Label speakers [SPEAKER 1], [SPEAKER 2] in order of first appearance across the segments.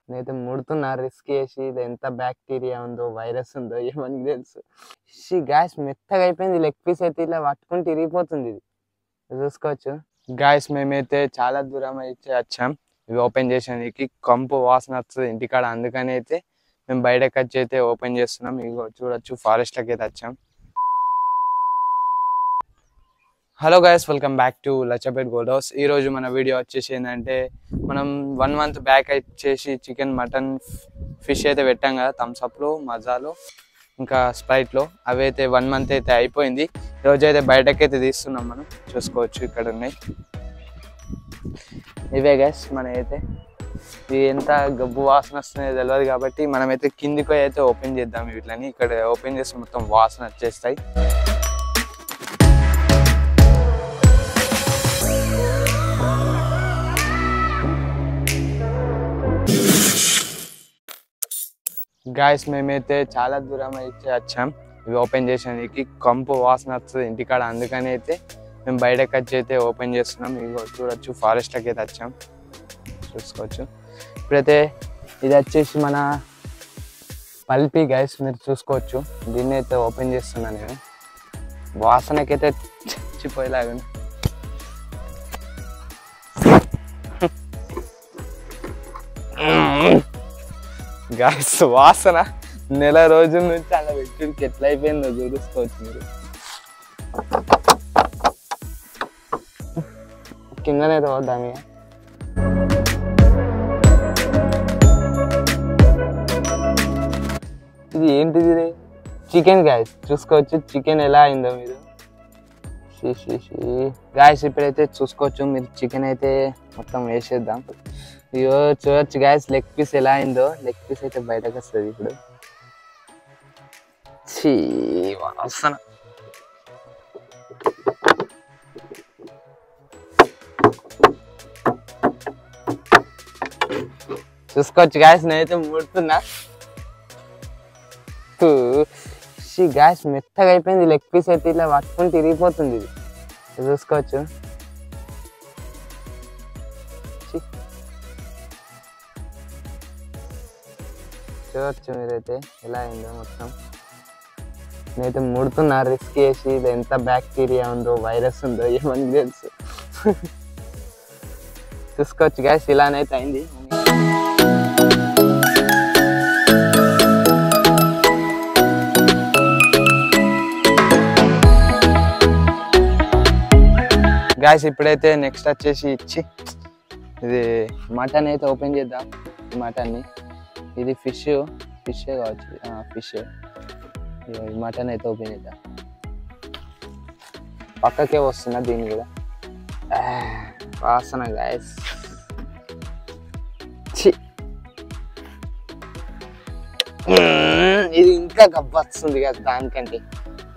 [SPEAKER 1] నేనైతే ముడుతున్నా రిస్క్ చేసి ఇది ఎంత బ్యాక్టీరియా ఉందో వైరస్ ఉందో ఏమని తెలుసు. గాయస్ మెత్తగా అయిపోయింది. లెగ్ పీస్ అయితే ఇలా పట్టుకుంటే ఇరిగిపోతుంది. ఇది చూసుకోవచ్చు గాయస్. మేమైతే చాలా దూరం అయితే వచ్చాం ఇవి ఓపెన్ చేసేందుకు. కంపు వాసన వస్తుంది ఇంటికాడ, అందుకని అయితే మేము బయటకు వచ్చి అయితే ఓపెన్ చేస్తున్నాం. ఇగో చూడొచ్చు ఫారెస్ట్లోకి అయితే వచ్చాం. Hello guys, welcome back to Lachhapet gold house. ఈరోజు మన వీడియో వచ్చేసి ఏంటంటే, మనం 1 month బ్యాక్ వచ్చేసి చికెన్, మటన్, ఫిష్ అయితే పెట్టాం కదా థమ్స్అప్లో, మజాలో, ఇంకా స్ప్రైట్లో. అవి అయితే 1 month అయితే అయిపోయింది. ఈరోజు అయితే బయటకైతే తీస్తున్నాం. మనం చూసుకోవచ్చు ఇక్కడ ఉన్నాయి ఇవే గైస్. మన అయితే ఇది ఎంత గబ్బు వాసన వస్తుందో తెలియదు కాబట్టి మనమైతే కిందికి అయితే ఓపెన్ చేద్దాం. వీటిని ఇక్కడ ఓపెన్ చేస్తే మొత్తం వాసన వచ్చేస్తాయి. గాయస్ మేమైతే చాలా దూరం అయితే వచ్చాం ఇవి ఓపెన్ చేసేందుకు. కంపు వాసన వస్తుంది ఇంటికాడ, అందుకని అయితే మేము బయటకు వచ్చి అయితే ఓపెన్ చేస్తున్నాం. ఇగో చూడొచ్చు ఫారెస్ట్లోకి అయితే వచ్చాం. చూసుకోవచ్చు. ఇప్పుడైతే ఇది వచ్చేసి మన పల్పి గైస్, మీరు చూసుకోవచ్చు. దీన్ని అయితే ఓపెన్ చేస్తున్నాను నేను. వాసనకైతే చచ్చిపోయేలాగా గాయస్. వాసన నెల రోజుల నుంచి అలా పెట్టుడికి ఎట్లా అయిపోయిందో చూసుకోవచ్చు మీరు. కిందనే తోద్దాం. ఇది ఏంటిది? Chicken guys. చూసుకోవచ్చు చికెన్ ఎలా అయిందో మీరు. గాయస్ ఇప్పుడైతే చూసుకోవచ్చు మీరు. చికెన్ అయితే మొత్తం వేసేద్దాం. ఇయో చూడొచ్చు గాయస్ లెగ్ పీస్ ఎలా అయిందో. లెగ్ పీస్ అయితే బయటకు వస్తుంది ఇప్పుడు. వాసన చూసుకోవచ్చు గాయస్. నేనైతే ముడుతున్నా. గాయస్ మెత్తగా అయిపోయింది. లెగ్ పీస్ అయితే ఇలా పట్టుకుంటే ఇరిగిపోతుంది. ఇది చూసుకోవచ్చు. చూడొచ్చు మీరైతే ఎలా అయిందో మొత్తం. నేనైతే ముడుతున్నా రిస్క్ చేసి ఇది ఎంత బ్యాక్టీరియా ఉందో వైరస్ ఉందో ఏమని తెలుసు. చూసుకోవచ్చు గాయస్ ఇలానైతే అయింది. గాయస్ ఇప్పుడైతే నెక్స్ట్ వచ్చేసి ఇది మటన్ అయితే ఓపెన్ చేద్దాం. ఈ మటన్ని. ఇది ఫిషే కావచ్చు. ఫిష్. మటన్ అయితే ఓపెన్ చేద్దాం. పక్కకే వస్తున్నా దీన్ని కూడా. వాసన గాయస్. ఇది ఇంకా గబ్బు వస్తుంది కదా దానికంటే.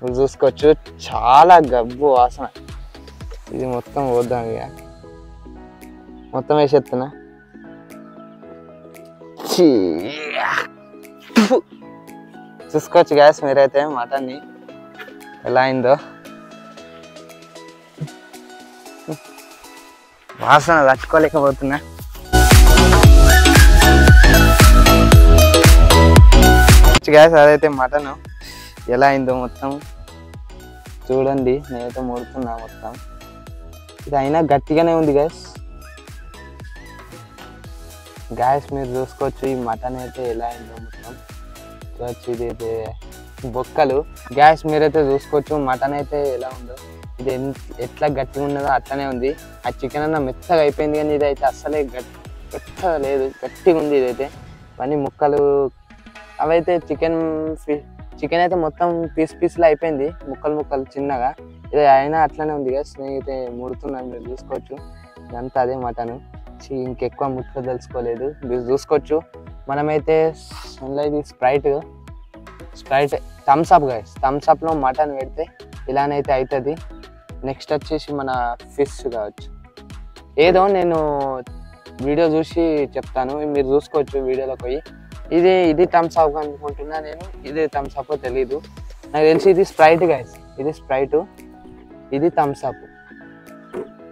[SPEAKER 1] మీరు చూసుకోవచ్చు చాలా గబ్బు వాసన. ఇది మొత్తం పోద్దాం ఇక. మొత్తం వేసేస్తున్నా. చూసుకోవచ్చు గ్యాస్ మీరైతే మటన్ని ఎలా అయిందో. వాసన తట్టుకోలేకపోతున్నా. గ్యాస్ అదైతే మటన్ ఎలా అయిందో మొత్తం చూడండి. నేనైతే ముడుతున్నా మొత్తం. ఇది అయినా గట్టిగానే ఉంది గ్యాస్. గ్యాస్ మీరు చూసుకోవచ్చు ఈ మటన్ అయితే ఎలా అయిందో మొత్తం చూడొచ్చు. ఇది అయితే బొక్కలు. గ్యాస్ మీరైతే చూసుకోవచ్చు మటన్ అయితే ఎలా ఉందో. ఇది ఎట్లా గట్టిగా ఉన్నదో అట్లనే ఉంది. ఆ చికెన్ అన్న మెత్తగా అయిపోయింది, కానీ ఇది అయితే అస్సలే మెత్తగా లేదు, గట్టిగా ఉంది. ఇదైతే ఇవన్నీ ముక్కలు అవైతే చికెన్ అయితే మొత్తం పీస్లా అయిపోయింది, ముక్కలు చిన్నగా. ఇది అయినా అట్లనే ఉంది గ్యాస్. నేనైతే ముడుతున్నాను, మీరు చూసుకోవచ్చు. ఇదంతా అదే మటన్. ఇంకెక్కువ ముక్క తెలుసుకోలేదు. మీరు చూసుకోవచ్చు. మనమైతే ఇది స్ప్రైట్ థమ్స్అప్ గైస్. థమ్స్అప్లో మటన్ పెడితే ఇలానైతే అవుతుంది. నెక్స్ట్ వచ్చేసి మన ఫిష్ కావచ్చు. ఏదో నేను వీడియో చూసి చెప్తాను, మీరు చూసుకోవచ్చు వీడియోలోకి పోయి. ఇది థమ్స్అప్ అనుకుంటున్నా నేను. ఇది థమ్స్అప్ తెలీదు నాకు తెలిసి. ఇది స్ప్రైట్ గైస్. ఇది స్ప్రైట్, ఇది థమ్స్అప్.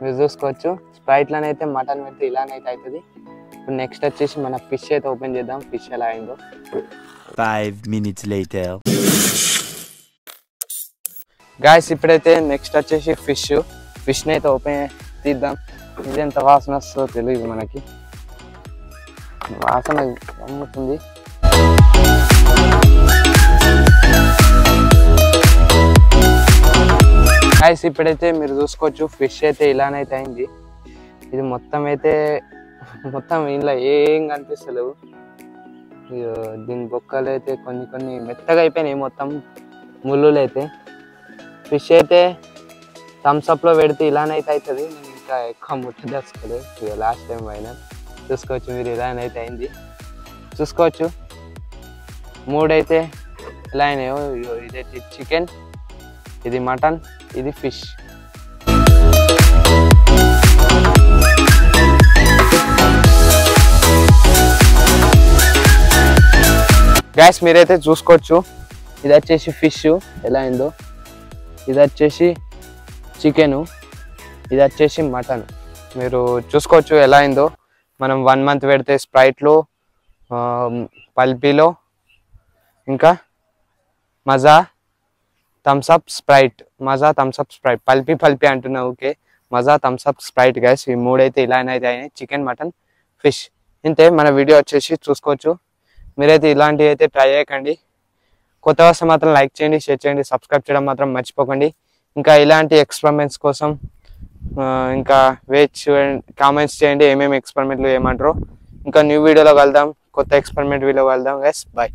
[SPEAKER 1] మీరు చూసుకోవచ్చు. స్ప్రైట్లోనైతే మటన్ పెడితే ఇలానైతే అవుతుంది. ఇప్పుడు నెక్స్ట్ వచ్చేసి మన ఫిష్ అయితే ఓపెన్ చేద్దాం. ఫిష్ ఎలా అయిందో.
[SPEAKER 2] 5 minutes later.
[SPEAKER 1] గాయస్ ఇప్పుడైతే నెక్స్ట్ వచ్చేసి ఫిష్ని అయితే ఓపెన్ తీద్దాం. ఇది ఎంత వాసన వస్తుందో తెలియదు మనకి. వాసన అమ్ముతుంది. గాయస్ ఇప్పుడైతే మీరు చూసుకోవచ్చు ఫిష్ అయితే ఇలానైతే అయింది. ఇది మొత్తం ఇంట్లో ఏం కనిపిస్తలేవు. దీని బొక్కలు అయితే కొన్ని మెత్తగా అయిపోయినాయి. మొత్తం ముళ్ళులు అయితే. ఫిష్ అయితే థమ్స్అప్లో పెడితే ఇలానైతే అవుతుంది. నేను ఇంకా ఎక్కువ ముట్టదలుచుకోలేదు. ఇక లాస్ట్ టైం అయినా చూసుకోవచ్చు మీరు ఇలానైతే అయింది. చూసుకోవచ్చు 3 అయితే ఎలా అయినాయో. ఇదైతే చికెన్, ఇది మటన్, ఇది ఫిష్. గ్యాస్ మీరైతే చూసుకోవచ్చు. ఇది వచ్చేసి ఫిష్ ఎలా అయిందో, ఇది వచ్చేసి చికెను, ఇది వచ్చేసి మటన్. మీరు చూసుకోవచ్చు ఎలా అయిందో. మనం 1 month పెడితే స్ప్రైట్లో, పల్పీలో, ఇంకా మజా థమ్స్అప్ స్ప్రైట్, పల్పీ అంటున్నా. ఓకే, మజా థమ్స్అప్ స్ప్రైట్ గ్యాస్. ఈ 3 అయితే ఇలానైతే అయినాయి. Chicken, mutton, fish. ఇంతే మన వీడియో వచ్చేసి చూసుకోవచ్చు. మీరైతే ఇలాంటివి అయితే ట్రై చేయకండి. కొత్త వస్తే మాత్రం లైక్ చేయండి, షేర్ చేయండి, సబ్స్క్రైబ్ చేయడం మాత్రం మర్చిపోకండి. ఇంకా ఇలాంటి ఎక్స్పెరిమెంట్స్ కోసం ఇంకా వెయిట్ చేయండి, కామెంట్స్ చేయండి ఏమేమి ఎక్స్పెరిమెంట్లు ఏమంటారో. ఇంకా న్యూ వీడియోలో కలుద్దాం, కొత్త ఎక్స్పెరిమెంట్ వీడియో కలుద్దాం గైస్. బాయ్.